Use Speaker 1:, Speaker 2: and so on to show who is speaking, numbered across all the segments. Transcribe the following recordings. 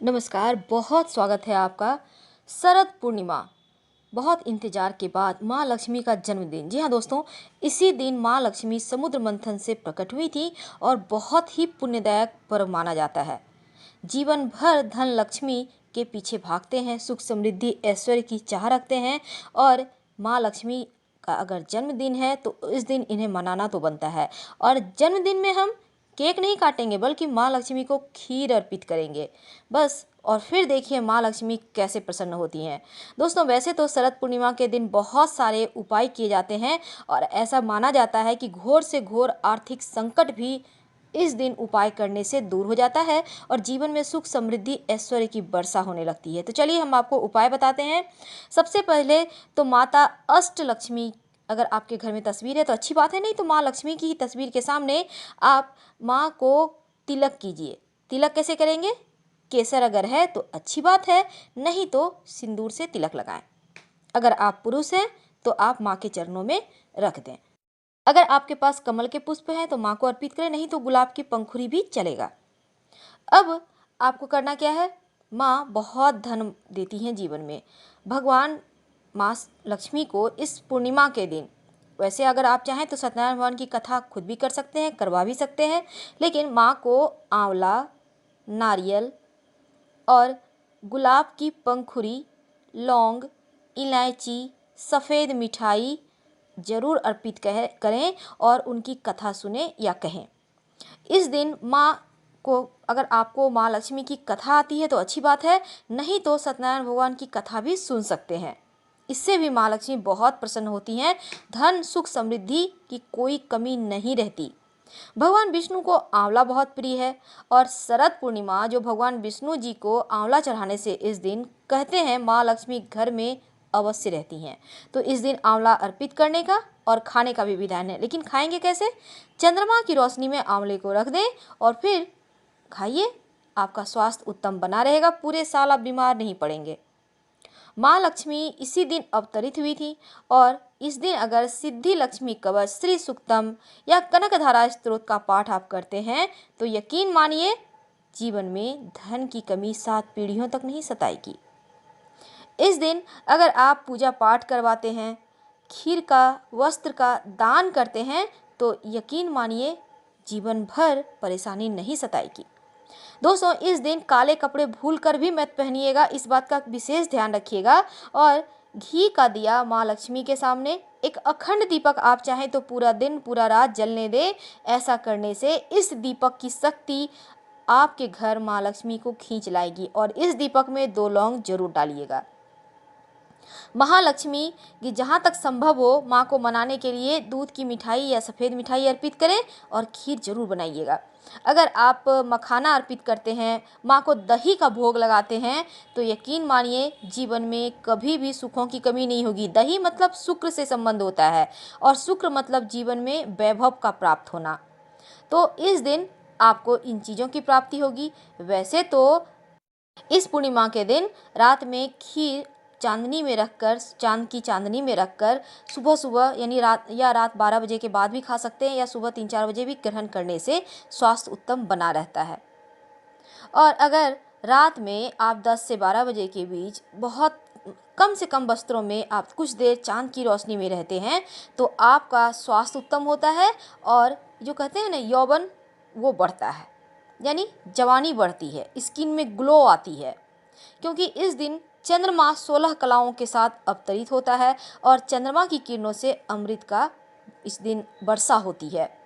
Speaker 1: नमस्कार, बहुत स्वागत है आपका। शरद पूर्णिमा, बहुत इंतजार के बाद माँ लक्ष्मी का जन्मदिन। जी हाँ दोस्तों, इसी दिन माँ लक्ष्मी समुद्र मंथन से प्रकट हुई थी और बहुत ही पुण्यदायक पर्व माना जाता है। जीवन भर धन लक्ष्मी के पीछे भागते हैं, सुख समृद्धि ऐश्वर्य की चाह रखते हैं और माँ लक्ष्मी का अगर जन्मदिन है तो इस दिन इन्हें मनाना तो बनता है। और जन्मदिन में हम केक नहीं काटेंगे बल्कि माँ लक्ष्मी को खीर अर्पित करेंगे बस। और फिर देखिए माँ लक्ष्मी कैसे प्रसन्न होती हैं। दोस्तों, वैसे तो शरद पूर्णिमा के दिन बहुत सारे उपाय किए जाते हैं और ऐसा माना जाता है कि घोर से घोर आर्थिक संकट भी इस दिन उपाय करने से दूर हो जाता है और जीवन में सुख समृद्धि ऐश्वर्य की वर्षा होने लगती है। तो चलिए हम आपको उपाय बताते हैं। सबसे पहले तो माता अष्टलक्ष्मी, अगर आपके घर में तस्वीर है तो अच्छी बात है, नहीं तो माँ लक्ष्मी की तस्वीर के सामने आप माँ को तिलक कीजिए। तिलक कैसे करेंगे? केसर अगर है तो अच्छी बात है, नहीं तो सिंदूर से तिलक लगाएं। अगर आप पुरुष हैं तो आप माँ के चरणों में रख दें। अगर आपके पास कमल के पुष्प हैं तो माँ को अर्पित करें, नहीं तो गुलाब की पंखुड़ी भी चलेगा। अब आपको करना क्या है? माँ बहुत धन देती हैं जीवन में। भगवान माँ लक्ष्मी को इस पूर्णिमा के दिन, वैसे अगर आप चाहें तो सत्यनारायण भगवान की कथा खुद भी कर सकते हैं, करवा भी सकते हैं, लेकिन माँ को आंवला, नारियल और गुलाब की पंखुड़ी, लौंग, इलायची, सफ़ेद मिठाई जरूर अर्पित करें और उनकी कथा सुने या कहें। इस दिन माँ को, अगर आपको माँ लक्ष्मी की कथा आती है तो अच्छी बात है, नहीं तो सत्यनारायण भगवान की कथा भी सुन सकते हैं। इससे भी माँ लक्ष्मी बहुत प्रसन्न होती हैं। धन सुख समृद्धि की कोई कमी नहीं रहती। भगवान विष्णु को आंवला बहुत प्रिय है और शरद पूर्णिमा जो भगवान विष्णु जी को आंवला चढ़ाने से इस दिन कहते हैं माँ लक्ष्मी घर में अवश्य रहती हैं। तो इस दिन आंवला अर्पित करने का और खाने का भी विधान है, लेकिन खाएंगे कैसे? चंद्रमा की रोशनी में आंवले को रख दें और फिर खाइए। आपका स्वास्थ्य उत्तम बना रहेगा, पूरे साल आप बीमार नहीं पड़ेंगे। माँ लक्ष्मी इसी दिन अवतरित हुई थी और इस दिन अगर सिद्धि लक्ष्मी कवच, श्री सूक्तम या कनकधारा स्त्रोत का पाठ आप करते हैं तो यकीन मानिए जीवन में धन की कमी 7 पीढ़ियों तक नहीं सताएगी। इस दिन अगर आप पूजा पाठ करवाते हैं, खीर का, वस्त्र का दान करते हैं तो यकीन मानिए जीवन भर परेशानी नहीं सताएगी। दोस्तों, इस दिन काले कपड़े भूलकर भी मत पहनिएगा, इस बात का विशेष ध्यान रखिएगा। और घी का दिया माँ लक्ष्मी के सामने, एक अखंड दीपक आप चाहें तो पूरा दिन पूरा रात जलने दें। ऐसा करने से इस दीपक की शक्ति आपके घर माँ लक्ष्मी को खींच लाएगी। और इस दीपक में 2 लौंग जरूर डालिएगा। महालक्ष्मी की जहाँ तक संभव हो माँ को मनाने के लिए दूध की मिठाई या सफ़ेद मिठाई अर्पित करें और खीर जरूर बनाइएगा। अगर आप मखाना अर्पित करते हैं, माँ को दही का भोग लगाते हैं तो यकीन मानिए जीवन में कभी भी सुखों की कमी नहीं होगी। दही मतलब शुक्र से संबंध होता है और शुक्र मतलब जीवन में वैभव का प्राप्त होना। तो इस दिन आपको इन चीज़ों की प्राप्ति होगी। वैसे तो इस पूर्णिमा के दिन रात में खीर चांदनी में रखकर, चांद की चांदनी में रखकर सुबह सुबह यानी रात 12 बजे के बाद भी खा सकते हैं या सुबह 3-4 बजे भी ग्रहण करने से स्वास्थ्य उत्तम बना रहता है। और अगर रात में आप 10 से 12 बजे के बीच बहुत कम से कम वस्त्रों में आप कुछ देर चांद की रोशनी में रहते हैं तो आपका स्वास्थ्य उत्तम होता है और जो कहते हैं ना यौवन, वो बढ़ता है, यानी जवानी बढ़ती है, स्किन में ग्लो आती है। क्योंकि इस दिन चंद्रमा 16 कलाओं के साथ अवतरित होता है और चंद्रमा की किरणों से अमृत का इस दिन वर्षा होती है।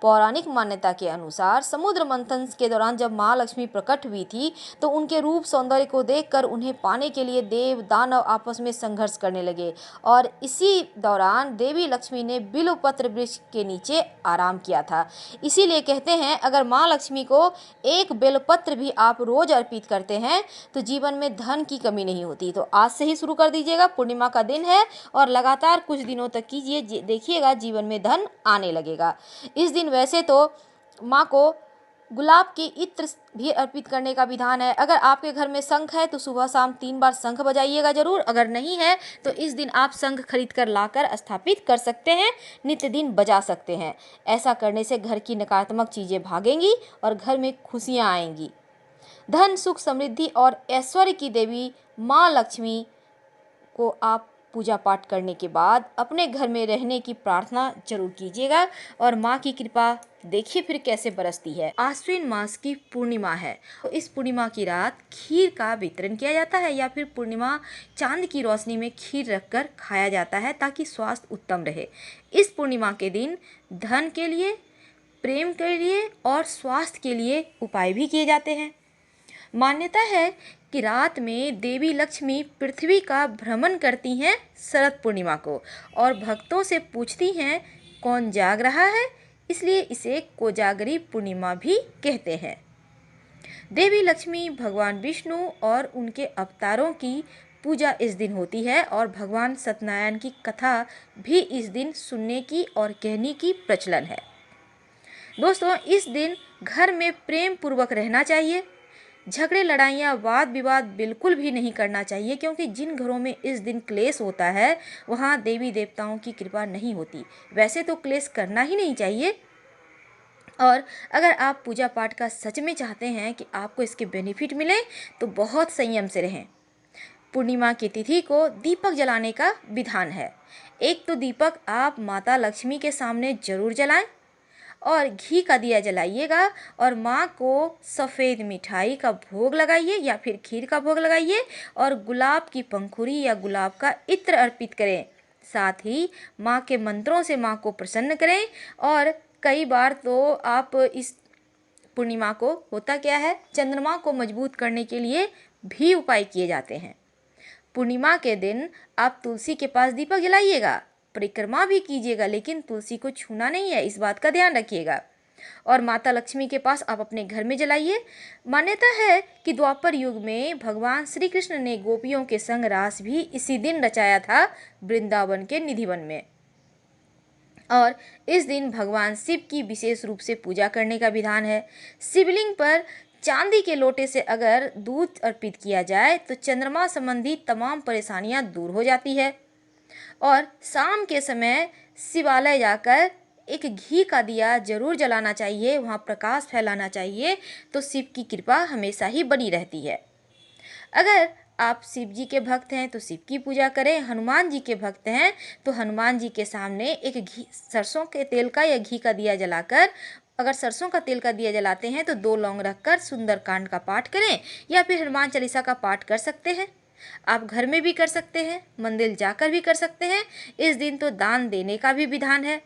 Speaker 1: पौराणिक मान्यता के अनुसार समुद्र मंथन के दौरान जब माँ लक्ष्मी प्रकट हुई थी तो उनके रूप सौंदर्य को देखकर उन्हें पाने के लिए देव दानव आपस में संघर्ष करने लगे और इसी दौरान देवी लक्ष्मी ने बिल्वपत्र वृक्ष के नीचे आराम किया था। इसीलिए कहते हैं अगर माँ लक्ष्मी को एक बेलपत्र भी आप रोज अर्पित करते हैं तो जीवन में धन की कमी नहीं होती। तो आज से ही शुरू कर दीजिएगा, पूर्णिमा का दिन है और लगातार कुछ दिनों तक कीजिए, देखिएगा जीवन में धन आने लगेगा। इस दिन वैसे तो माँ को गुलाब के इत्र भी अर्पित करने का विधान है। अगर आपके घर में शंख है तो सुबह शाम 3 बार शंख बजाइएगा जरूर। अगर नहीं है तो इस दिन आप शंख खरीद कर लाकर स्थापित कर सकते हैं, नित्य दिन बजा सकते हैं। ऐसा करने से घर की नकारात्मक चीज़ें भागेंगी और घर में खुशियाँ आएंगी। धन, सुख, समृद्धि और ऐश्वर्य की देवी माँ लक्ष्मी को आप पूजा पाठ करने के बाद अपने घर में रहने की प्रार्थना जरूर कीजिएगा और माँ की कृपा देखिए फिर कैसे बरसती है। आश्विन मास की पूर्णिमा है, तो इस पूर्णिमा की रात खीर का वितरण किया जाता है या फिर पूर्णिमा चांद की रोशनी में खीर रखकर खाया जाता है ताकि स्वास्थ्य उत्तम रहे। इस पूर्णिमा के दिन धन के लिए, प्रेम के लिए और स्वास्थ्य के लिए उपाय भी किए जाते हैं। मान्यता है कि रात में देवी लक्ष्मी पृथ्वी का भ्रमण करती हैं शरद पूर्णिमा को और भक्तों से पूछती हैं कौन जाग रहा है, इसलिए इसे कोजागरी पूर्णिमा भी कहते हैं। देवी लक्ष्मी भगवान विष्णु और उनके अवतारों की पूजा इस दिन होती है और भगवान सत्यनारायण की कथा भी इस दिन सुनने की और कहने की प्रचलन है। दोस्तों, इस दिन घर में प्रेम पूर्वक रहना चाहिए। झगड़े, लड़ाइयाँ, वाद विवाद बिल्कुल भी नहीं करना चाहिए, क्योंकि जिन घरों में इस दिन क्लेश होता है वहाँ देवी देवताओं की कृपा नहीं होती। वैसे तो क्लेश करना ही नहीं चाहिए, और अगर आप पूजा पाठ का सच में चाहते हैं कि आपको इसके बेनिफिट मिले तो बहुत संयम से रहें। पूर्णिमा की तिथि को दीपक जलाने का विधान है। एक तो दीपक आप माता लक्ष्मी के सामने जरूर जलाएं और घी का दिया जलाइएगा और माँ को सफ़ेद मिठाई का भोग लगाइए या फिर खीर का भोग लगाइए और गुलाब की पंखुड़ी या गुलाब का इत्र अर्पित करें। साथ ही माँ के मंत्रों से माँ को प्रसन्न करें। और कई बार तो आप इस पूर्णिमा को होता क्या है, चंद्रमा को मजबूत करने के लिए भी उपाय किए जाते हैं। पूर्णिमा के दिन आप तुलसी के पास दीपक जलाइएगा, परिक्रमा भी कीजिएगा, लेकिन तुलसी को छूना नहीं है, इस बात का ध्यान रखिएगा। और माता लक्ष्मी के पास आप अपने घर में जलाइए। मान्यता है कि द्वापर युग में भगवान श्री कृष्ण ने गोपियों के संग रास भी इसी दिन रचाया था वृंदावन के निधिवन में। और इस दिन भगवान शिव की विशेष रूप से पूजा करने का विधान है। शिवलिंग पर चांदी के लोटे से अगर दूध अर्पित किया जाए तो चंद्रमा संबंधी तमाम परेशानियां दूर हो जाती है। और शाम के समय शिवालय जाकर एक घी का दिया जरूर जलाना चाहिए, वहाँ प्रकाश फैलाना चाहिए, तो शिव की कृपा हमेशा ही बनी रहती है। अगर आप शिव जी के भक्त हैं तो शिव की पूजा करें, हनुमान जी के भक्त हैं तो हनुमान जी के सामने एक घी, सरसों के तेल का या घी का दिया जलाकर, अगर सरसों का तेल का दिया जलाते हैं तो 2 लौंग रखकर सुंदरकांड का पाठ करें या फिर हनुमान चालीसा का पाठ कर सकते हैं। आप घर में भी कर सकते हैं, मंदिर जाकर भी कर सकते हैं। इस दिन तो दान देने का भी विधान है।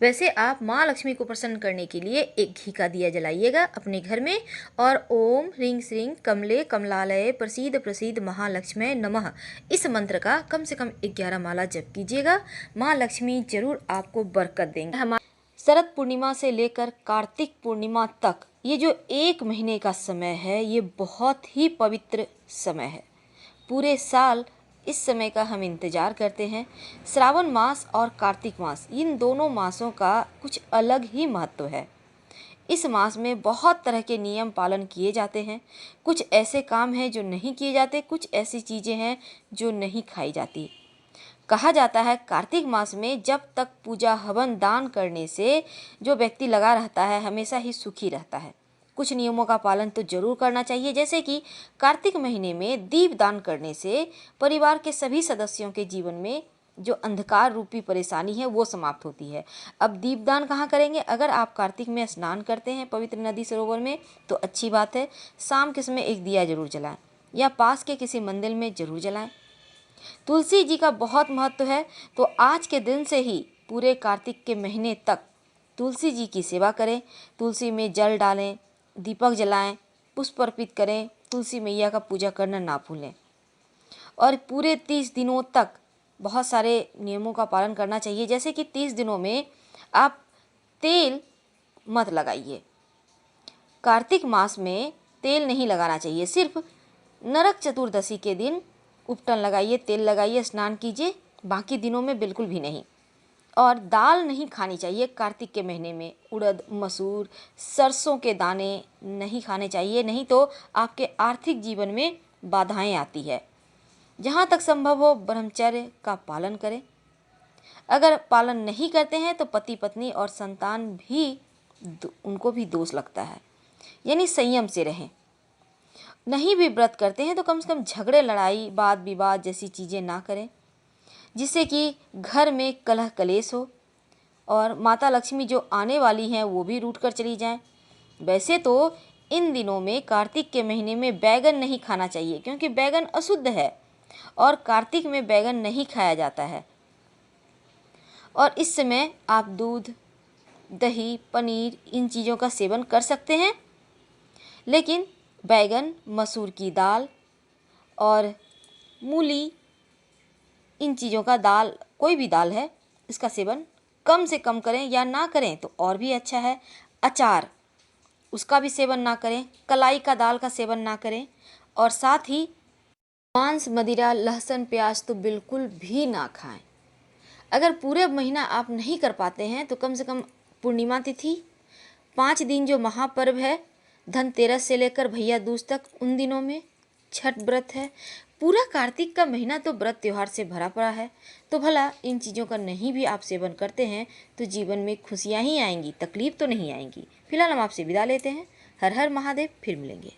Speaker 1: वैसे आप माँ लक्ष्मी को प्रसन्न करने के लिए एक घी का दिया जलाइएगा अपने घर में और ओम ह्रीं श्रीं कमले कमलालये प्रसीद प्रसीद महालक्ष्मी नमः इस मंत्र का कम से कम 11 माला जप कीजिएगा। माँ लक्ष्मी जरूर आपको बरकत देंगे। हमारे शरद पूर्णिमा से लेकर कार्तिक पूर्णिमा तक ये जो 1 महीने का समय है, ये बहुत ही पवित्र समय है। पूरे साल इस समय का हम इंतज़ार करते हैं। श्रावण मास और कार्तिक मास, इन दोनों मासों का कुछ अलग ही महत्व है। इस मास में बहुत तरह के नियम पालन किए जाते हैं। कुछ ऐसे काम हैं जो नहीं किए जाते, कुछ ऐसी चीज़ें हैं जो नहीं खाई जाती। कहा जाता है कार्तिक मास में जब तक पूजा हवन दान करने से जो व्यक्ति लगा रहता है हमेशा ही सुखी रहता है। कुछ नियमों का पालन तो जरूर करना चाहिए, जैसे कि कार्तिक महीने में दीप दान करने से परिवार के सभी सदस्यों के जीवन में जो अंधकार रूपी परेशानी है वो समाप्त होती है। अब दीपदान कहाँ करेंगे? अगर आप कार्तिक में स्नान करते हैं पवित्र नदी सरोवर में तो अच्छी बात है, शाम के समय एक दिया जरूर जलाएं या पास के किसी मंदिर में जरूर जलाएं। तुलसी जी का बहुत महत्व है, तो आज के दिन से ही पूरे कार्तिक के महीने तक तुलसी जी की सेवा करें। तुलसी में जल डालें, दीपक जलाएं, पुष्प अर्पित करें, तुलसी मैया का पूजा करना ना भूलें। और पूरे 30 दिनों तक बहुत सारे नियमों का पालन करना चाहिए, जैसे कि 30 दिनों में आप तेल मत लगाइए। कार्तिक मास में तेल नहीं लगाना चाहिए, सिर्फ नरक चतुर्दशी के दिन उपटन लगाइए, तेल लगाइए, स्नान कीजिए, बाकी दिनों में बिल्कुल भी नहीं। और दाल नहीं खानी चाहिए कार्तिक के महीने में। उड़द, मसूर, सरसों के दाने नहीं खाने चाहिए, नहीं तो आपके आर्थिक जीवन में बाधाएं आती है। जहाँ तक संभव हो ब्रह्मचर्य का पालन करें। अगर पालन नहीं करते हैं तो पति पत्नी और संतान भी उनको भी दोष लगता है, यानी संयम से रहें। नहीं भी व्रत करते हैं तो कम से कम झगड़े, लड़ाई, वाद विवाद जैसी चीज़ें ना करें, जिससे कि घर में कलह कलेश हो और माता लक्ष्मी जो आने वाली हैं वो भी रूठ कर चली जाएं। वैसे तो इन दिनों में, कार्तिक के महीने में बैगन नहीं खाना चाहिए, क्योंकि बैगन अशुद्ध है और कार्तिक में बैगन नहीं खाया जाता है। और इस समय आप दूध, दही, पनीर इन चीज़ों का सेवन कर सकते हैं, लेकिन बैगन, मसूर की दाल और मूली, इन चीज़ों का, दाल कोई भी दाल है, इसका सेवन कम से कम करें, या ना करें तो और भी अच्छा है। अचार, उसका भी सेवन ना करें, कलाई का दाल का सेवन ना करें, और साथ ही मांस, मदिरा, लहसुन, प्याज तो बिल्कुल भी ना खाएं। अगर पूरे महीना आप नहीं कर पाते हैं तो कम से कम पूर्णिमा तिथि, 5 दिन जो महापर्व है, धनतेरस से लेकर भैया दूज तक, उन दिनों में छठ व्रत है। पूरा कार्तिक का महीना तो व्रत त्योहार से भरा पड़ा है। तो भला इन चीज़ों का नहीं भी आप सेवन करते हैं तो जीवन में खुशियाँ ही आएंगी, तकलीफ तो नहीं आएंगी। फिलहाल हम आपसे विदा लेते हैं। हर हर महादेव, फिर मिलेंगे।